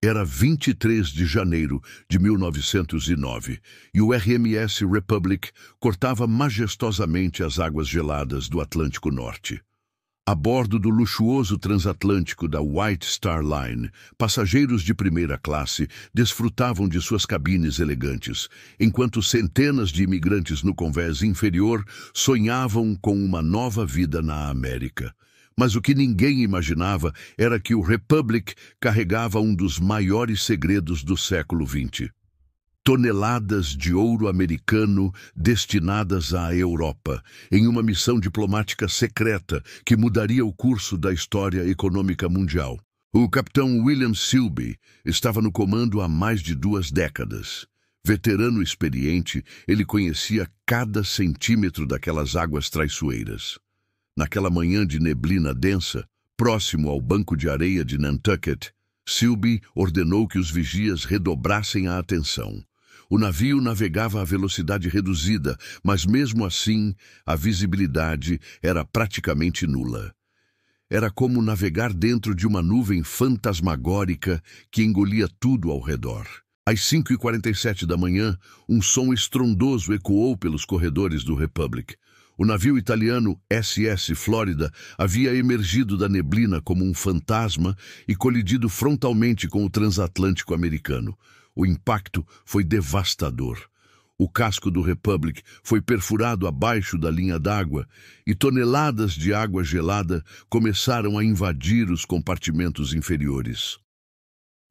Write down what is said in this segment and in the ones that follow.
Era 23 de janeiro de 1909 e o RMS Republic cortava majestosamente as águas geladas do Atlântico Norte. A bordo do luxuoso transatlântico da White Star Line, passageiros de primeira classe desfrutavam de suas cabines elegantes, enquanto centenas de imigrantes no convés inferior sonhavam com uma nova vida na América. Mas o que ninguém imaginava era que o Republic carregava um dos maiores segredos do século XX. Toneladas de ouro americano destinadas à Europa, em uma missão diplomática secreta que mudaria o curso da história econômica mundial. O capitão William Selby estava no comando há mais de 2 décadas. Veterano experiente, ele conhecia cada centímetro daquelas águas traiçoeiras. Naquela manhã de neblina densa, próximo ao banco de areia de Nantucket, Selby ordenou que os vigias redobrassem a atenção. O navio navegava a velocidade reduzida, mas mesmo assim a visibilidade era praticamente nula. Era como navegar dentro de uma nuvem fantasmagórica que engolia tudo ao redor. Às 5h47 da manhã, um som estrondoso ecoou pelos corredores do Republic. O navio italiano SS Florida havia emergido da neblina como um fantasma e colidido frontalmente com o transatlântico americano. O impacto foi devastador. O casco do Republic foi perfurado abaixo da linha d'água e toneladas de água gelada começaram a invadir os compartimentos inferiores.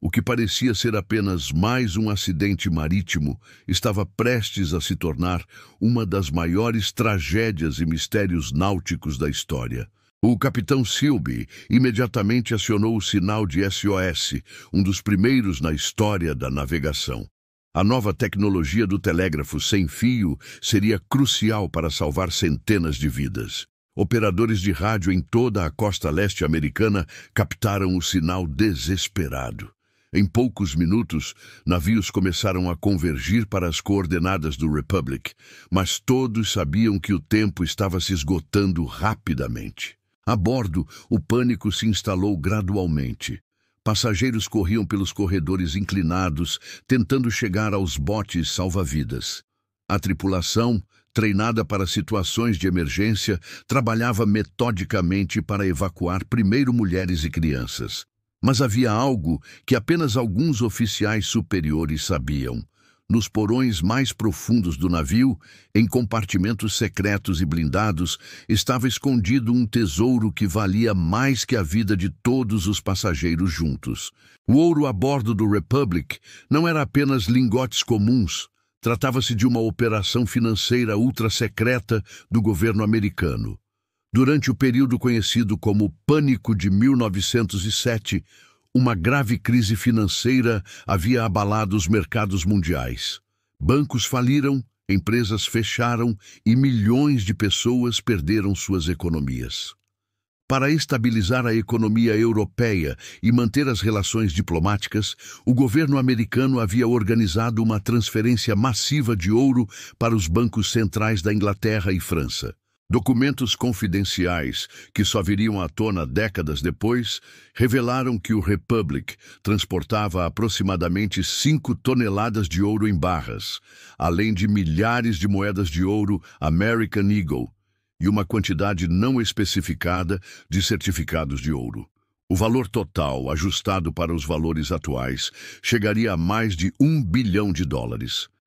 O que parecia ser apenas mais um acidente marítimo estava prestes a se tornar uma das maiores tragédias e mistérios náuticos da história. O capitão Selby imediatamente acionou o sinal de SOS, um dos primeiros na história da navegação. A nova tecnologia do telégrafo sem fio seria crucial para salvar centenas de vidas. Operadores de rádio em toda a costa leste americana captaram o sinal desesperado. Em poucos minutos, navios começaram a convergir para as coordenadas do Republic, mas todos sabiam que o tempo estava se esgotando rapidamente. A bordo, o pânico se instalou gradualmente. Passageiros corriam pelos corredores inclinados, tentando chegar aos botes salva-vidas. A tripulação, treinada para situações de emergência, trabalhava metodicamente para evacuar primeiro mulheres e crianças. Mas havia algo que apenas alguns oficiais superiores sabiam. Nos porões mais profundos do navio, em compartimentos secretos e blindados, estava escondido um tesouro que valia mais que a vida de todos os passageiros juntos. O ouro a bordo do Republic não era apenas lingotes comuns. Tratava-se de uma operação financeira ultra-secreta do governo americano. Durante o período conhecido como Pânico de 1907, uma grave crise financeira havia abalado os mercados mundiais. Bancos faliram, empresas fecharam e milhões de pessoas perderam suas economias. Para estabilizar a economia europeia e manter as relações diplomáticas, o governo americano havia organizado uma transferência massiva de ouro para os bancos centrais da Inglaterra e França. Documentos confidenciais, que só viriam à tona décadas depois, revelaram que o Republic transportava aproximadamente 5 toneladas de ouro em barras, além de milhares de moedas de ouro American Eagle e uma quantidade não especificada de certificados de ouro. O valor total, ajustado para os valores atuais, chegaria a mais de $1 bilhão.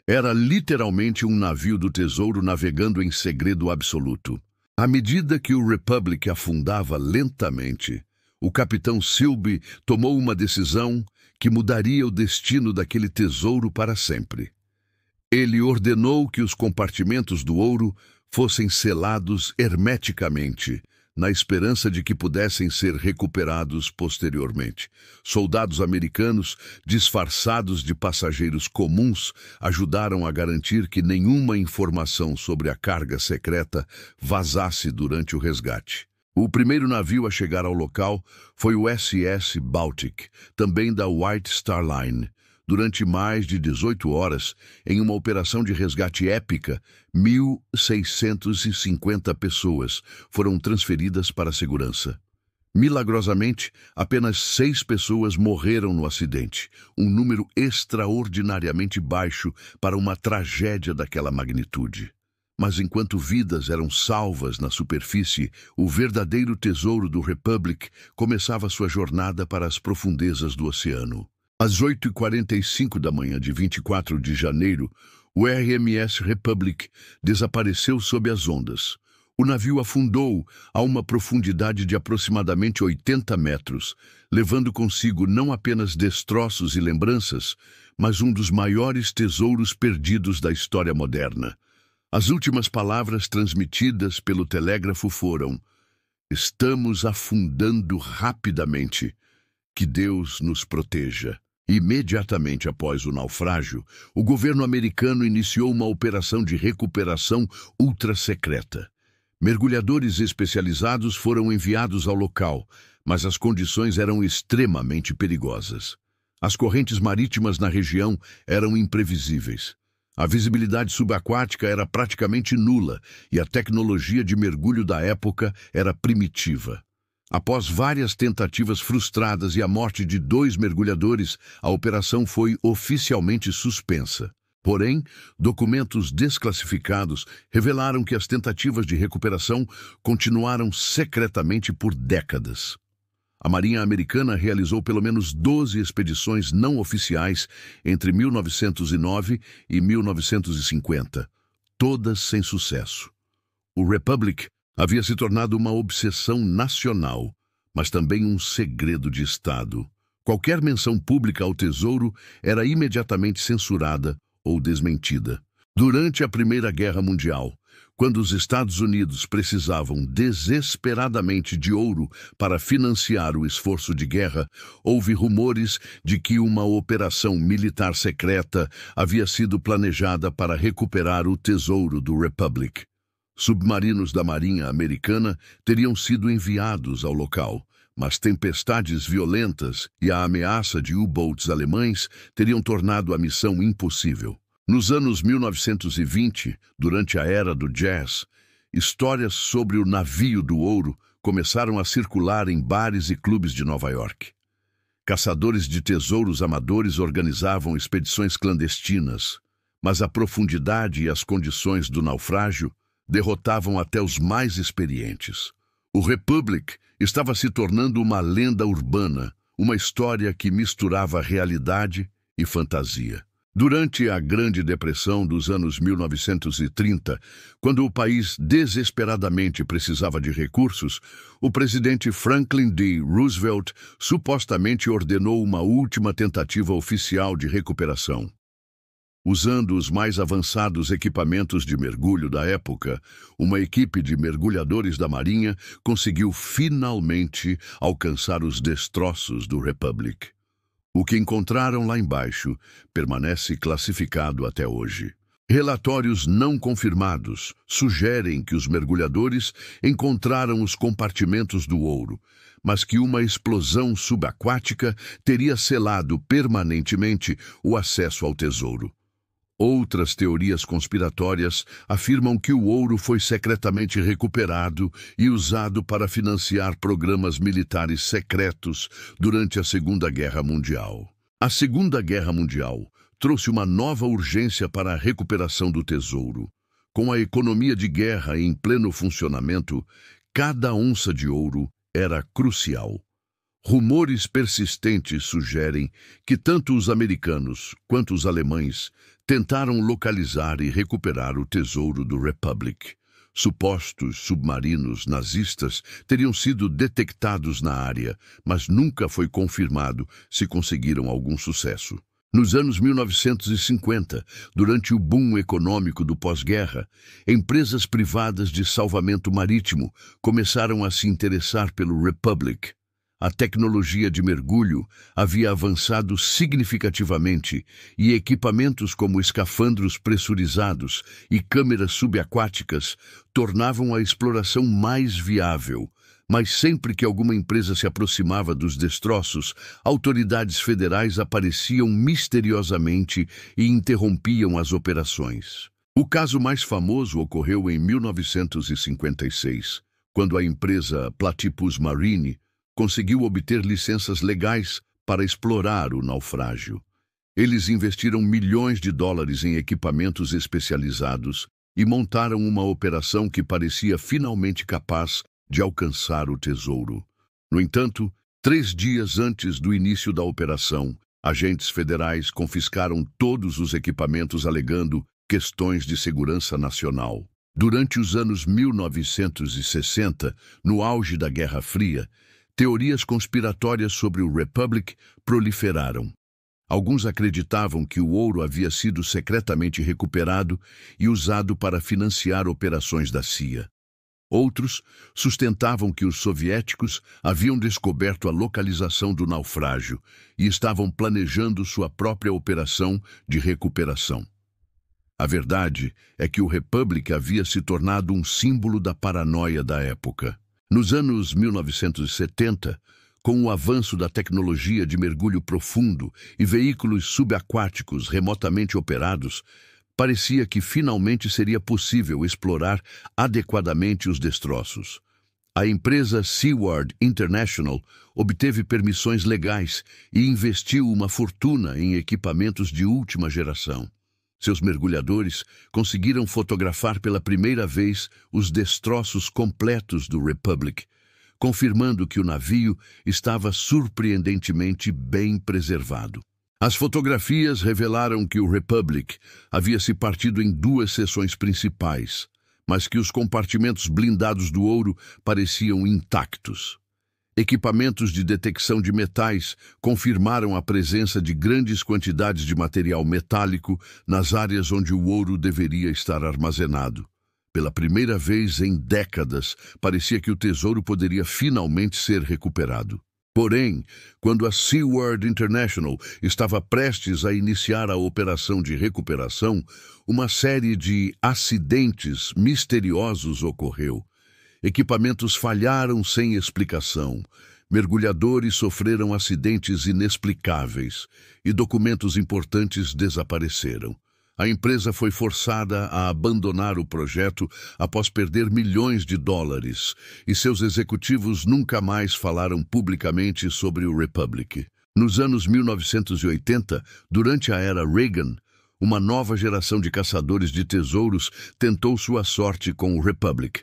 Era literalmente um navio do tesouro navegando em segredo absoluto. À medida que o Republic afundava lentamente, o capitão Selby tomou uma decisão que mudaria o destino daquele tesouro para sempre. Ele ordenou que os compartimentos do ouro fossem selados hermeticamente, na esperança de que pudessem ser recuperados posteriormente. Soldados americanos, disfarçados de passageiros comuns, ajudaram a garantir que nenhuma informação sobre a carga secreta vazasse durante o resgate. O primeiro navio a chegar ao local foi o SS Baltic, também da White Star Line. Durante mais de 18 horas, em uma operação de resgate épica, 1.650 pessoas foram transferidas para a segurança. Milagrosamente, apenas 6 pessoas morreram no acidente, um número extraordinariamente baixo para uma tragédia daquela magnitude. Mas enquanto vidas eram salvas na superfície, o verdadeiro tesouro do Republic começava sua jornada para as profundezas do oceano. Às 8h45 da manhã de 24 de janeiro, o RMS Republic desapareceu sob as ondas. O navio afundou a uma profundidade de aproximadamente 80 metros, levando consigo não apenas destroços e lembranças, mas um dos maiores tesouros perdidos da história moderna. As últimas palavras transmitidas pelo telégrafo foram: "Estamos afundando rapidamente. Que Deus nos proteja." Imediatamente após o naufrágio, o governo americano iniciou uma operação de recuperação ultra-secreta. Mergulhadores especializados foram enviados ao local, mas as condições eram extremamente perigosas. As correntes marítimas na região eram imprevisíveis. A visibilidade subaquática era praticamente nula e a tecnologia de mergulho da época era primitiva. Após várias tentativas frustradas e a morte de 2 mergulhadores, a operação foi oficialmente suspensa. Porém, documentos desclassificados revelaram que as tentativas de recuperação continuaram secretamente por décadas. A Marinha Americana realizou pelo menos 12 expedições não oficiais entre 1909 e 1950, todas sem sucesso. O Republic havia se tornado uma obsessão nacional, mas também um segredo de Estado. Qualquer menção pública ao tesouro era imediatamente censurada ou desmentida. Durante a Primeira Guerra Mundial, quando os Estados Unidos precisavam desesperadamente de ouro para financiar o esforço de guerra, houve rumores de que uma operação militar secreta havia sido planejada para recuperar o tesouro do Republic. Submarinos da Marinha Americana teriam sido enviados ao local, mas tempestades violentas e a ameaça de U-boats alemães teriam tornado a missão impossível. Nos anos 1920, durante a era do jazz, histórias sobre o navio do ouro começaram a circular em bares e clubes de Nova York. Caçadores de tesouros amadores organizavam expedições clandestinas, mas a profundidade e as condições do naufrágio derrotavam até os mais experientes. O Republic estava se tornando uma lenda urbana, uma história que misturava realidade e fantasia. Durante a Grande Depressão dos anos 1930, quando o país desesperadamente precisava de recursos, o presidente Franklin D. Roosevelt supostamente ordenou uma última tentativa oficial de recuperação. Usando os mais avançados equipamentos de mergulho da época, uma equipe de mergulhadores da Marinha conseguiu finalmente alcançar os destroços do Republic. O que encontraram lá embaixo permanece classificado até hoje. Relatórios não confirmados sugerem que os mergulhadores encontraram os compartimentos do ouro, mas que uma explosão subaquática teria selado permanentemente o acesso ao tesouro. Outras teorias conspiratórias afirmam que o ouro foi secretamente recuperado e usado para financiar programas militares secretos durante a Segunda Guerra Mundial. A Segunda Guerra Mundial trouxe uma nova urgência para a recuperação do tesouro. Com a economia de guerra em pleno funcionamento, cada onça de ouro era crucial. Rumores persistentes sugerem que tanto os americanos quanto os alemães tentaram localizar e recuperar o tesouro do Republic. Supostos submarinos nazistas teriam sido detectados na área, mas nunca foi confirmado se conseguiram algum sucesso. Nos anos 1950, durante o boom econômico do pós-guerra, empresas privadas de salvamento marítimo começaram a se interessar pelo Republic. A tecnologia de mergulho havia avançado significativamente e equipamentos como escafandros pressurizados e câmeras subaquáticas tornavam a exploração mais viável. Mas sempre que alguma empresa se aproximava dos destroços, autoridades federais apareciam misteriosamente e interrompiam as operações. O caso mais famoso ocorreu em 1956, quando a empresa Platypus Marine conseguiu obter licenças legais para explorar o naufrágio. Eles investiram milhões de dólares em equipamentos especializados e montaram uma operação que parecia finalmente capaz de alcançar o tesouro. No entanto, 3 dias antes do início da operação, agentes federais confiscaram todos os equipamentos alegando questões de segurança nacional. Durante os anos 1960, no auge da Guerra Fria, teorias conspiratórias sobre o Republic proliferaram. Alguns acreditavam que o ouro havia sido secretamente recuperado e usado para financiar operações da CIA. Outros sustentavam que os soviéticos haviam descoberto a localização do naufrágio e estavam planejando sua própria operação de recuperação. A verdade é que o Republic havia se tornado um símbolo da paranoia da época. Nos anos 1970, com o avanço da tecnologia de mergulho profundo e veículos subaquáticos remotamente operados, parecia que finalmente seria possível explorar adequadamente os destroços. A empresa Seaward International obteve permissões legais e investiu uma fortuna em equipamentos de última geração. Seus mergulhadores conseguiram fotografar pela primeira vez os destroços completos do Republic, confirmando que o navio estava surpreendentemente bem preservado. As fotografias revelaram que o Republic havia se partido em 2 seções principais, mas que os compartimentos blindados do ouro pareciam intactos. Equipamentos de detecção de metais confirmaram a presença de grandes quantidades de material metálico nas áreas onde o ouro deveria estar armazenado. Pela primeira vez em décadas, parecia que o tesouro poderia finalmente ser recuperado. Porém, quando a Seaward International estava prestes a iniciar a operação de recuperação, uma série de acidentes misteriosos ocorreu. Equipamentos falharam sem explicação, mergulhadores sofreram acidentes inexplicáveis e documentos importantes desapareceram. A empresa foi forçada a abandonar o projeto após perder milhões de dólares, e seus executivos nunca mais falaram publicamente sobre o Republic. Nos anos 1980, durante a era Reagan, uma nova geração de caçadores de tesouros tentou sua sorte com o Republic.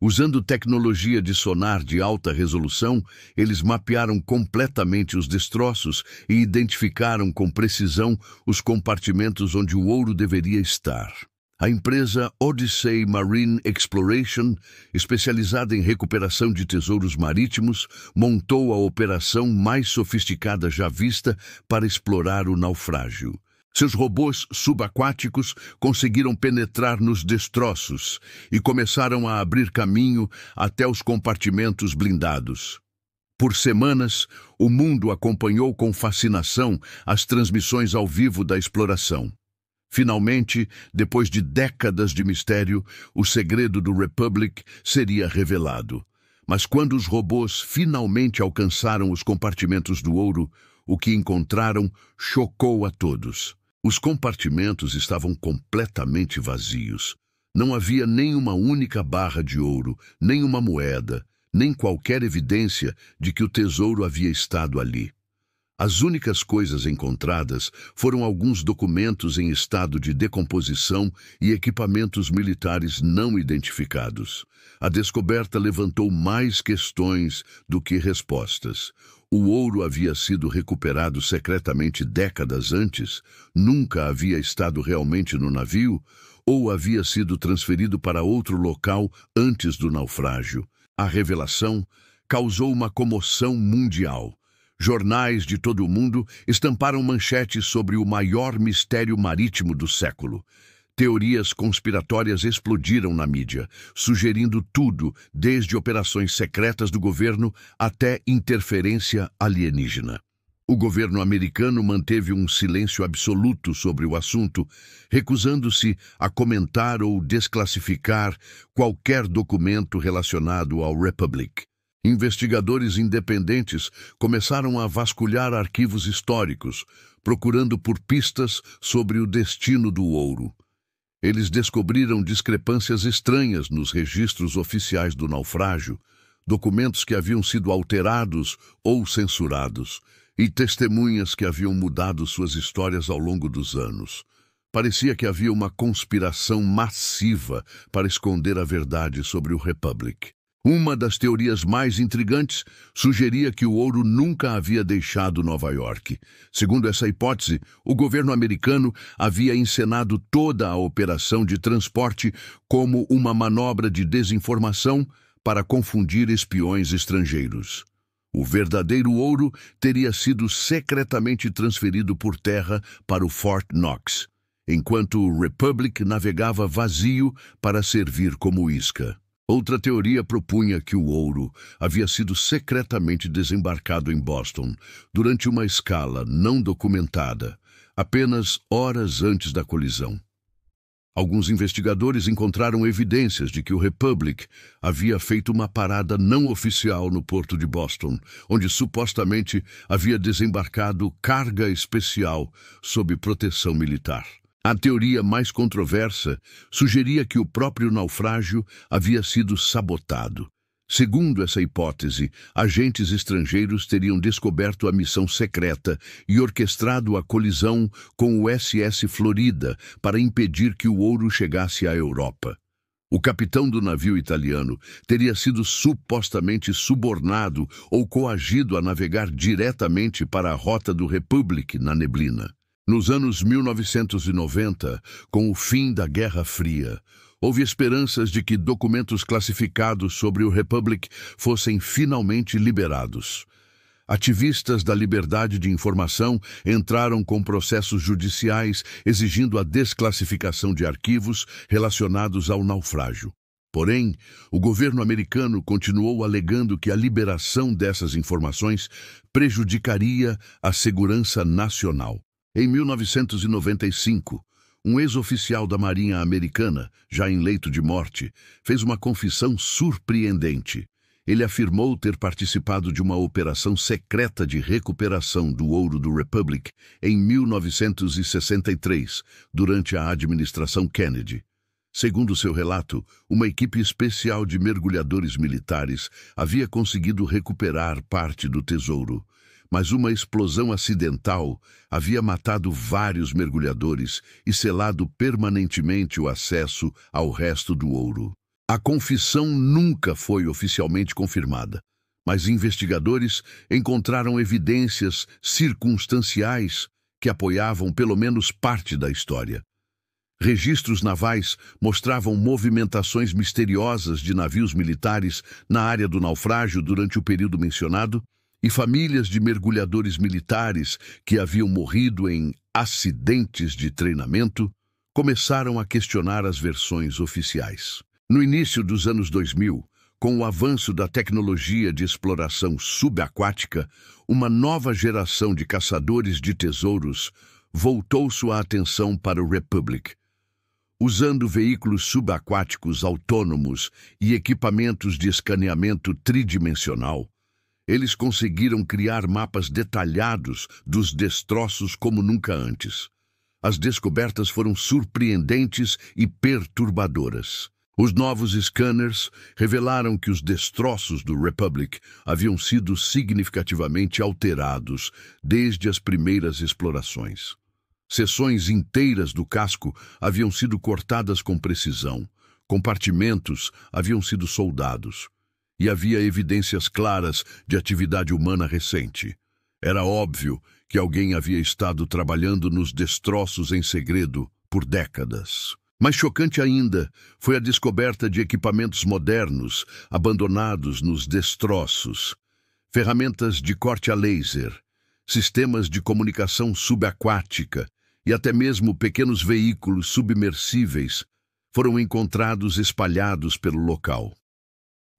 Usando tecnologia de sonar de alta resolução, eles mapearam completamente os destroços e identificaram com precisão os compartimentos onde o ouro deveria estar. A empresa Odyssey Marine Exploration, especializada em recuperação de tesouros marítimos, montou a operação mais sofisticada já vista para explorar o naufrágio. Seus robôs subaquáticos conseguiram penetrar nos destroços e começaram a abrir caminho até os compartimentos blindados. Por semanas, o mundo acompanhou com fascinação as transmissões ao vivo da exploração. Finalmente, depois de décadas de mistério, o segredo do Republic seria revelado. Mas quando os robôs finalmente alcançaram os compartimentos do ouro, o que encontraram chocou a todos. Os compartimentos estavam completamente vazios. Não havia nem uma única barra de ouro, nem uma moeda, nem qualquer evidência de que o tesouro havia estado ali. As únicas coisas encontradas foram alguns documentos em estado de decomposição e equipamentos militares não identificados. A descoberta levantou mais questões do que respostas. O ouro havia sido recuperado secretamente décadas antes, nunca havia estado realmente no navio, ou havia sido transferido para outro local antes do naufrágio. A revelação causou uma comoção mundial. Jornais de todo o mundo estamparam manchetes sobre o maior mistério marítimo do século. Teorias conspiratórias explodiram na mídia, sugerindo tudo, desde operações secretas do governo até interferência alienígena. O governo americano manteve um silêncio absoluto sobre o assunto, recusando-se a comentar ou desclassificar qualquer documento relacionado ao Republic. Investigadores independentes começaram a vasculhar arquivos históricos, procurando por pistas sobre o destino do ouro. Eles descobriram discrepâncias estranhas nos registros oficiais do naufrágio, documentos que haviam sido alterados ou censurados, e testemunhas que haviam mudado suas histórias ao longo dos anos. Parecia que havia uma conspiração massiva para esconder a verdade sobre o Republic. Uma das teorias mais intrigantes sugeria que o ouro nunca havia deixado Nova York. Segundo essa hipótese, o governo americano havia encenado toda a operação de transporte como uma manobra de desinformação para confundir espiões estrangeiros. O verdadeiro ouro teria sido secretamente transferido por terra para o Fort Knox, enquanto o Republic navegava vazio para servir como isca. Outra teoria propunha que o ouro havia sido secretamente desembarcado em Boston durante uma escala não documentada, apenas horas antes da colisão. Alguns investigadores encontraram evidências de que o Republic havia feito uma parada não oficial no porto de Boston, onde supostamente havia desembarcado carga especial sob proteção militar. A teoria mais controversa sugeria que o próprio naufrágio havia sido sabotado. Segundo essa hipótese, agentes estrangeiros teriam descoberto a missão secreta e orquestrado a colisão com o SS Florida para impedir que o ouro chegasse à Europa. O capitão do navio italiano teria sido supostamente subornado ou coagido a navegar diretamente para a rota do Republic na neblina. Nos anos 1990, com o fim da Guerra Fria, houve esperanças de que documentos classificados sobre o Republic fossem finalmente liberados. Ativistas da liberdade de informação entraram com processos judiciais exigindo a desclassificação de arquivos relacionados ao naufrágio. Porém, o governo americano continuou alegando que a liberação dessas informações prejudicaria a segurança nacional. Em 1995, um ex-oficial da Marinha Americana, já em leito de morte, fez uma confissão surpreendente. Ele afirmou ter participado de uma operação secreta de recuperação do ouro do Republic em 1963, durante a administração Kennedy. Segundo seu relato, uma equipe especial de mergulhadores militares havia conseguido recuperar parte do tesouro, mas uma explosão acidental havia matado vários mergulhadores e selado permanentemente o acesso ao resto do ouro. A confissão nunca foi oficialmente confirmada, mas investigadores encontraram evidências circunstanciais que apoiavam pelo menos parte da história. Registros navais mostravam movimentações misteriosas de navios militares na área do naufrágio durante o período mencionado, e famílias de mergulhadores militares que haviam morrido em acidentes de treinamento começaram a questionar as versões oficiais. No início dos anos 2000, com o avanço da tecnologia de exploração subaquática, uma nova geração de caçadores de tesouros voltou sua atenção para o Republic. Usando veículos subaquáticos autônomos e equipamentos de escaneamento tridimensional, eles conseguiram criar mapas detalhados dos destroços como nunca antes. As descobertas foram surpreendentes e perturbadoras. Os novos scanners revelaram que os destroços do Republic haviam sido significativamente alterados desde as primeiras explorações. Seções inteiras do casco haviam sido cortadas com precisão, compartimentos haviam sido soldados, e havia evidências claras de atividade humana recente. Era óbvio que alguém havia estado trabalhando nos destroços em segredo por décadas. Mais chocante ainda foi a descoberta de equipamentos modernos abandonados nos destroços, ferramentas de corte a laser, sistemas de comunicação subaquática e até mesmo pequenos veículos submersíveis foram encontrados espalhados pelo local.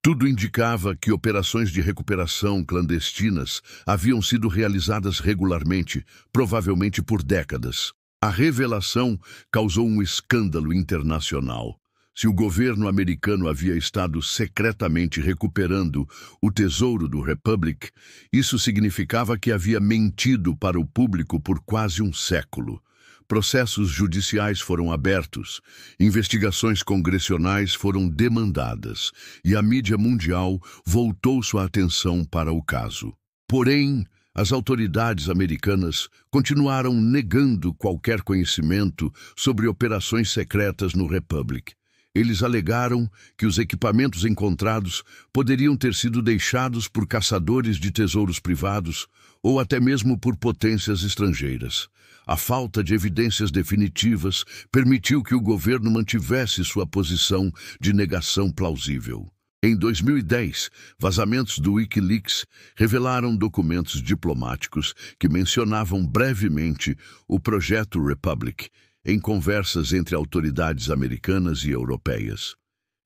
Tudo indicava que operações de recuperação clandestinas haviam sido realizadas regularmente, provavelmente por décadas. A revelação causou um escândalo internacional. Se o governo americano havia estado secretamente recuperando o tesouro do Republic, isso significava que havia mentido para o público por quase um século. Processos judiciais foram abertos, investigações congressionais foram demandadas e a mídia mundial voltou sua atenção para o caso. Porém, as autoridades americanas continuaram negando qualquer conhecimento sobre operações secretas no Republic. Eles alegaram que os equipamentos encontrados poderiam ter sido deixados por caçadores de tesouros privados ou até mesmo por potências estrangeiras. A falta de evidências definitivas permitiu que o governo mantivesse sua posição de negação plausível. Em 2010, vazamentos do Wikileaks revelaram documentos diplomáticos que mencionavam brevemente o projeto Republic em conversas entre autoridades americanas e europeias.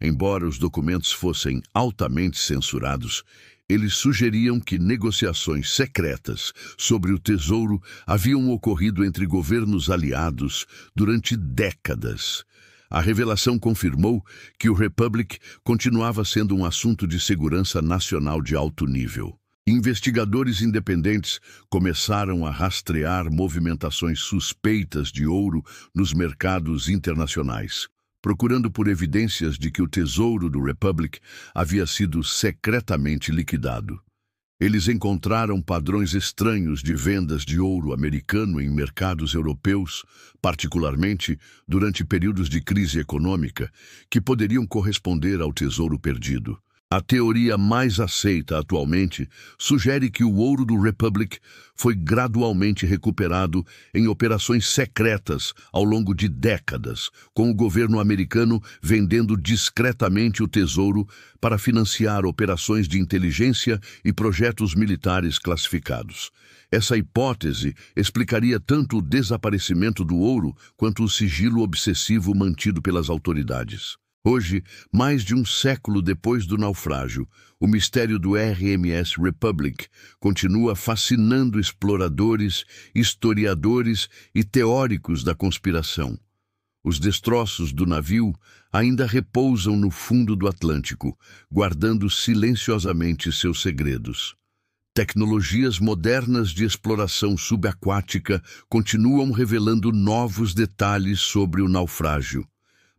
Embora os documentos fossem altamente censurados, eles sugeriam que negociações secretas sobre o tesouro haviam ocorrido entre governos aliados durante décadas. A revelação confirmou que o Republic continuava sendo um assunto de segurança nacional de alto nível. Investigadores independentes começaram a rastrear movimentações suspeitas de ouro nos mercados internacionais, procurando por evidências de que o tesouro do Republic havia sido secretamente liquidado. Eles encontraram padrões estranhos de vendas de ouro americano em mercados europeus, particularmente durante períodos de crise econômica, que poderiam corresponder ao tesouro perdido. A teoria mais aceita atualmente sugere que o ouro do Republic foi gradualmente recuperado em operações secretas ao longo de décadas, com o governo americano vendendo discretamente o tesouro para financiar operações de inteligência e projetos militares classificados. Essa hipótese explicaria tanto o desaparecimento do ouro quanto o sigilo obsessivo mantido pelas autoridades. Hoje, mais de um século depois do naufrágio, o mistério do RMS Republic continua fascinando exploradores, historiadores e teóricos da conspiração. Os destroços do navio ainda repousam no fundo do Atlântico, guardando silenciosamente seus segredos. Tecnologias modernas de exploração subaquática continuam revelando novos detalhes sobre o naufrágio.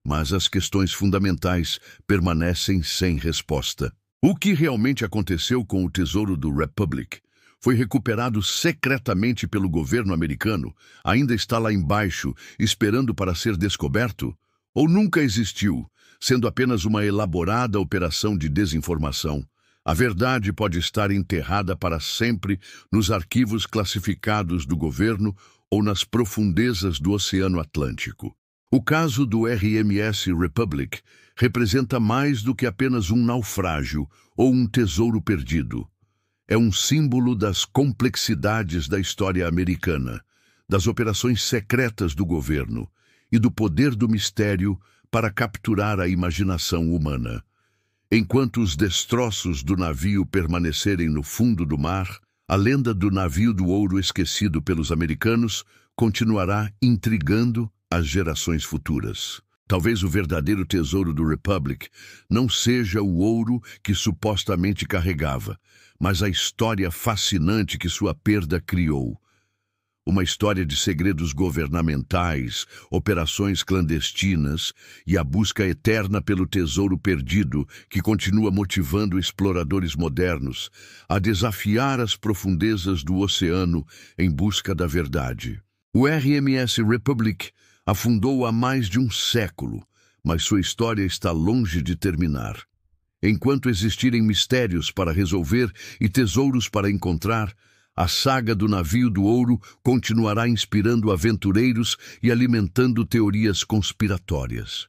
Mas as questões fundamentais permanecem sem resposta. O que realmente aconteceu com o tesouro do Republic? Foi recuperado secretamente pelo governo americano? Ainda está lá embaixo, esperando para ser descoberto? Ou nunca existiu, sendo apenas uma elaborada operação de desinformação? A verdade pode estar enterrada para sempre nos arquivos classificados do governo ou nas profundezas do Oceano Atlântico. O caso do RMS Republic representa mais do que apenas um naufrágio ou um tesouro perdido. É um símbolo das complexidades da história americana, das operações secretas do governo e do poder do mistério para capturar a imaginação humana. Enquanto os destroços do navio permanecerem no fundo do mar, a lenda do navio do ouro esquecido pelos americanos continuará intrigando as gerações futuras. Talvez o verdadeiro tesouro do Republic não seja o ouro que supostamente carregava, mas a história fascinante que sua perda criou. Uma história de segredos governamentais, operações clandestinas e a busca eterna pelo tesouro perdido que continua motivando exploradores modernos a desafiar as profundezas do oceano em busca da verdade. O RMS Republic afundou há mais de um século, mas sua história está longe de terminar. Enquanto existirem mistérios para resolver e tesouros para encontrar, a saga do navio do ouro continuará inspirando aventureiros e alimentando teorias conspiratórias.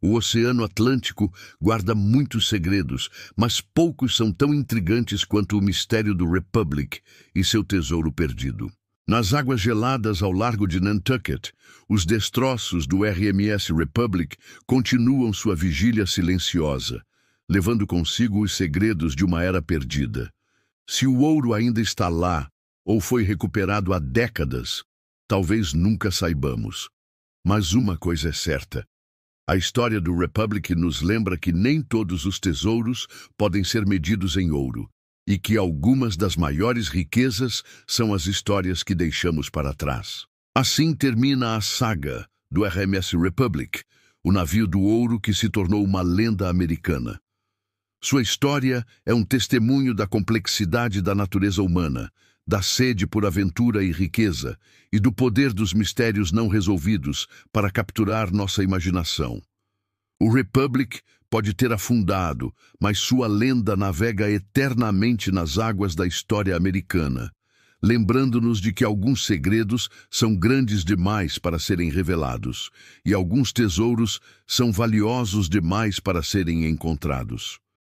O Oceano Atlântico guarda muitos segredos, mas poucos são tão intrigantes quanto o mistério do Republic e seu tesouro perdido. Nas águas geladas ao largo de Nantucket, os destroços do RMS Republic continuam sua vigília silenciosa, levando consigo os segredos de uma era perdida. Se o ouro ainda está lá, ou foi recuperado há décadas, talvez nunca saibamos. Mas uma coisa é certa. A história do Republic nos lembra que nem todos os tesouros podem ser medidos em ouro, e que algumas das maiores riquezas são as histórias que deixamos para trás. Assim termina a saga do RMS Republic, o navio do ouro que se tornou uma lenda americana. Sua história é um testemunho da complexidade da natureza humana, da sede por aventura e riqueza e do poder dos mistérios não resolvidos para capturar nossa imaginação. O Republic pode ter afundado, mas sua lenda navega eternamente nas águas da história americana, lembrando-nos de que alguns segredos são grandes demais para serem revelados e alguns tesouros são valiosos demais para serem encontrados.